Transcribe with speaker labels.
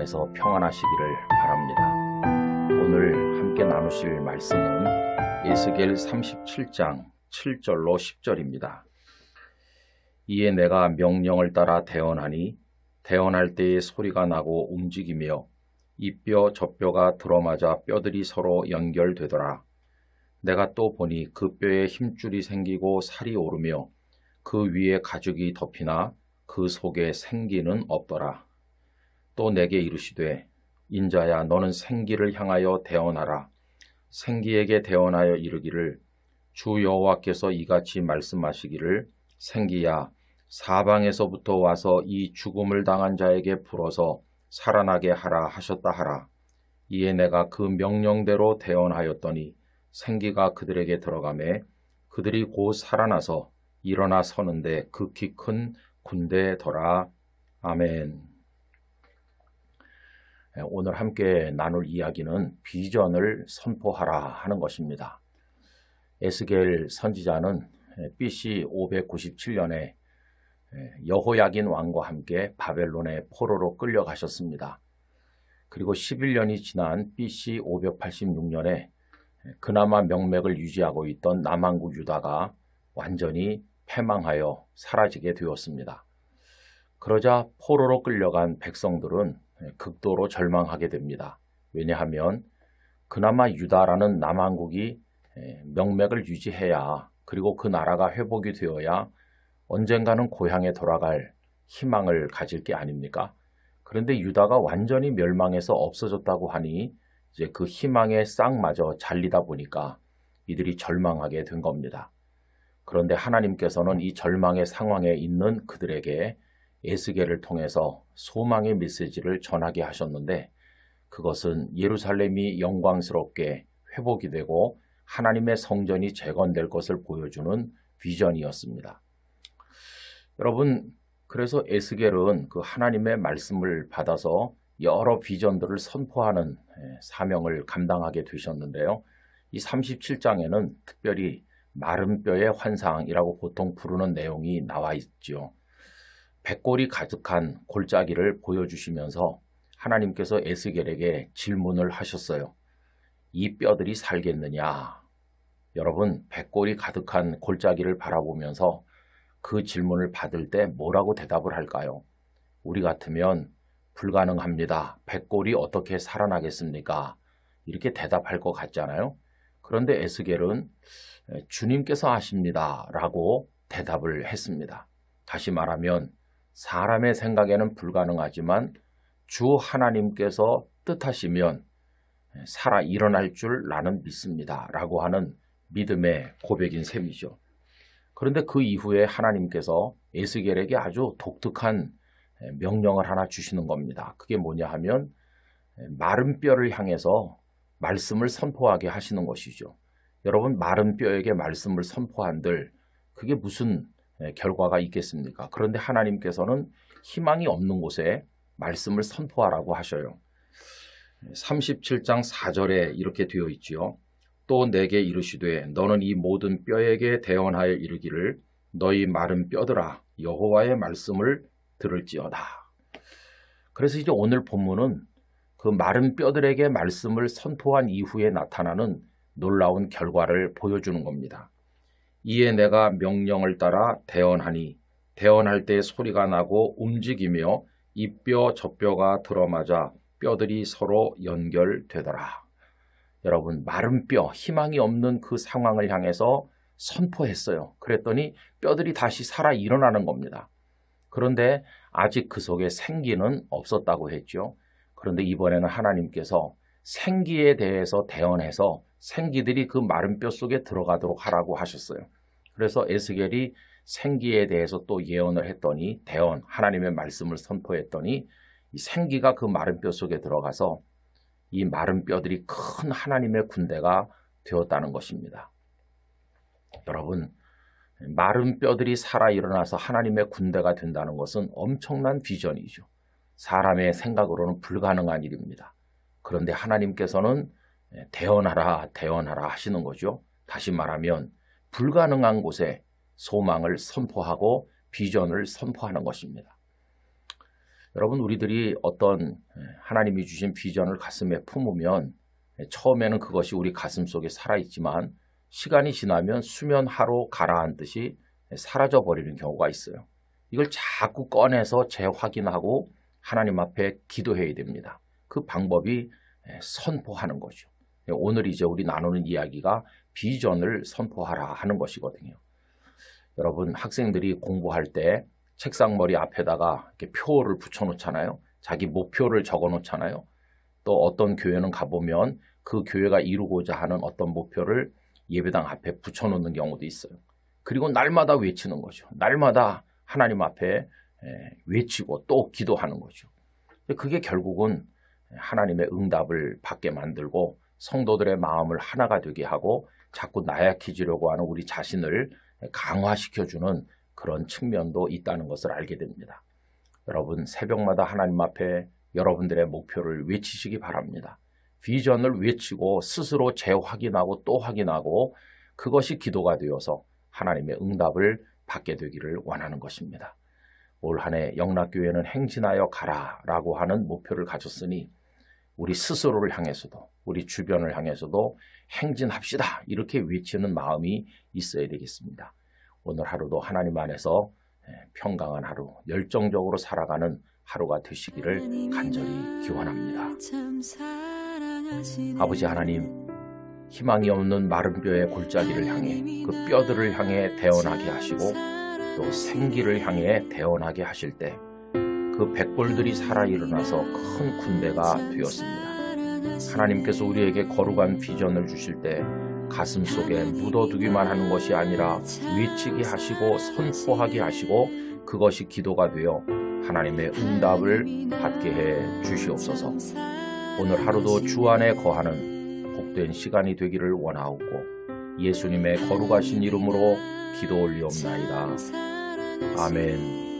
Speaker 1: 안에서 평안하시기를 바랍니다. 오늘 함께 나누실 말씀은 에스겔 37장 7절로 10절입니다. 이에 내가 명령을 따라 대언하니 대언할 때에 소리가 나고 움직이며 이 뼈 저 뼈가 들어맞아 뼈들이 서로 연결되더라. 내가 또 보니 그 뼈에 힘줄이 생기고 살이 오르며 그 위에 가죽이 덮이나 그 속에 생기는 없더라. 또 내게 이르시되 인자야 너는 생기를 향하여 대언하라. 생기에게 대언하여 이르기를 주 여호와께서 이같이 말씀하시기를 생기야 사방에서부터 와서 이 죽음을 당한 자에게 불어서 살아나게 하라 하셨다 하라. 이에 내가 그 명령대로 대언하였더니 생기가 그들에게 들어가매 그들이 곧 살아나서 일어나 서는데 극히 큰 군대더라. 아멘. 오늘 함께 나눌 이야기는 비전을 선포하라 하는 것입니다. 에스겔 선지자는 BC 597년에 여호야긴 왕과 함께 바벨론의 포로로 끌려가셨습니다. 그리고 11년이 지난 BC 586년에 그나마 명맥을 유지하고 있던 남왕국 유다가 완전히 패망하여 사라지게 되었습니다. 그러자 포로로 끌려간 백성들은 극도로 절망하게 됩니다. 왜냐하면 그나마 유다라는 남왕국이 명맥을 유지해야 그리고 그 나라가 회복이 되어야 언젠가는 고향에 돌아갈 희망을 가질 게 아닙니까? 그런데 유다가 완전히 멸망해서 없어졌다고 하니 이제 그 희망의 싹마저 잘리다 보니까 이들이 절망하게 된 겁니다. 그런데 하나님께서는 이 절망의 상황에 있는 그들에게 에스겔을 통해서 소망의 메시지를 전하게 하셨는데 그것은 예루살렘이 영광스럽게 회복이 되고 하나님의 성전이 재건될 것을 보여주는 비전이었습니다. 여러분, 그래서 에스겔은 그 하나님의 말씀을 받아서 여러 비전들을 선포하는 사명을 감당하게 되셨는데요. 이 37장에는 특별히 마른 뼈의 환상이라고 보통 부르는 내용이 나와 있죠. 백골이 가득한 골짜기를 보여주시면서 하나님께서 에스겔에게 질문을 하셨어요. 이 뼈들이 살겠느냐? 여러분, 백골이 가득한 골짜기를 바라보면서 그 질문을 받을 때 뭐라고 대답을 할까요? 우리 같으면 불가능합니다. 백골이 어떻게 살아나겠습니까? 이렇게 대답할 것 같잖아요. 그런데 에스겔은 주님께서 하십니다 라고 대답을 했습니다. 다시 말하면 사람의 생각에는 불가능하지만 주 하나님께서 뜻하시면 살아 일어날 줄 나는 믿습니다 라고 하는 믿음의 고백인 셈이죠. 그런데 그 이후에 하나님께서 에스겔에게 아주 독특한 명령을 하나 주시는 겁니다. 그게 뭐냐 하면 마른 뼈를 향해서 말씀을 선포하게 하시는 것이죠. 여러분, 마른 뼈에게 말씀을 선포한들 그게 무슨 결과가 있겠습니까? 그런데 하나님께서는 희망이 없는 곳에 말씀을 선포하라고 하셔요. 37장 4절에 이렇게 되어 있지요. 또 내게 이르시되 너는 이 모든 뼈에게 대언하여 이르기를 너희 마른 뼈들아 여호와의 말씀을 들을지어다. 그래서 이제 오늘 본문은 그 마른 뼈들에게 말씀을 선포한 이후에 나타나는 놀라운 결과를 보여주는 겁니다. 이에 내가 명령을 따라 대언하니 대언할 때 소리가 나고 움직이며 이 뼈 저 뼈가 들어맞아 뼈들이 서로 연결되더라. 여러분, 마른 뼈, 희망이 없는 그 상황을 향해서 선포했어요. 그랬더니 뼈들이 다시 살아 일어나는 겁니다. 그런데 아직 그 속에 생기는 없었다고 했죠. 그런데 이번에는 하나님께서 생기에 대해서 대언해서 생기들이 그 마른 뼈 속에 들어가도록 하라고 하셨어요. 그래서 에스겔이 생기에 대해서 또 예언을 했더니 대언, 하나님의 말씀을 선포했더니 이 생기가 그 마른 뼈 속에 들어가서 이 마른 뼈들이 큰 하나님의 군대가 되었다는 것입니다. 여러분, 마른 뼈들이 살아 일어나서 하나님의 군대가 된다는 것은 엄청난 비전이죠. 사람의 생각으로는 불가능한 일입니다. 그런데 하나님께서는 대언하라, 대언하라 하시는 거죠. 다시 말하면 불가능한 곳에 소망을 선포하고 비전을 선포하는 것입니다. 여러분, 우리들이 어떤 하나님이 주신 비전을 가슴에 품으면 처음에는 그것이 우리 가슴 속에 살아있지만 시간이 지나면 수면 하로 가라앉듯이 사라져 버리는 경우가 있어요. 이걸 자꾸 꺼내서 재확인하고 하나님 앞에 기도해야 됩니다. 그 방법이 선포하는 거죠. 오늘 이제 우리 나누는 이야기가 비전을 선포하라 하는 것이거든요. 여러분, 학생들이 공부할 때 책상머리 앞에다가 이렇게 표를 붙여놓잖아요. 자기 목표를 적어놓잖아요. 또 어떤 교회는 가보면 그 교회가 이루고자 하는 어떤 목표를 예배당 앞에 붙여놓는 경우도 있어요. 그리고 날마다 외치는 거죠. 날마다 하나님 앞에 외치고 또 기도하는 거죠. 그게 결국은 하나님의 응답을 받게 만들고 성도들의 마음을 하나가 되게 하고 자꾸 나약해지려고 하는 우리 자신을 강화시켜주는 그런 측면도 있다는 것을 알게 됩니다. 여러분, 새벽마다 하나님 앞에 여러분들의 목표를 외치시기 바랍니다. 비전을 외치고 스스로 재확인하고 또 확인하고 그것이 기도가 되어서 하나님의 응답을 받게 되기를 원하는 것입니다. 올 한 해 영락교회는 행진하여 가라라고 하는 목표를 가졌으니 우리 스스로를 향해서도 우리 주변을 향해서도 행진합시다 이렇게 외치는 마음이 있어야 되겠습니다. 오늘 하루도 하나님 안에서 평강한 하루, 열정적으로 살아가는 하루가 되시기를 간절히 기원합니다. 아버지 하나님, 희망이 없는 마른 뼈의 골짜기를 향해 그 뼈들을 향해 대언하게 하시고 또 생기를 향해 대언하게 하실 때 그 백골들이 살아 일어나서 큰 군대가 되었습니다. 하나님께서 우리에게 거룩한 비전을 주실 때 가슴 속에 묻어두기만 하는 것이 아니라 외치게 하시고 선포하게 하시고 그것이 기도가 되어 하나님의 응답을 받게 해 주시옵소서. 오늘 하루도 주 안에 거하는 복된 시간이 되기를 원하옵고 예수님의 거룩하신 이름으로 기도 올리옵나이다. 아멘.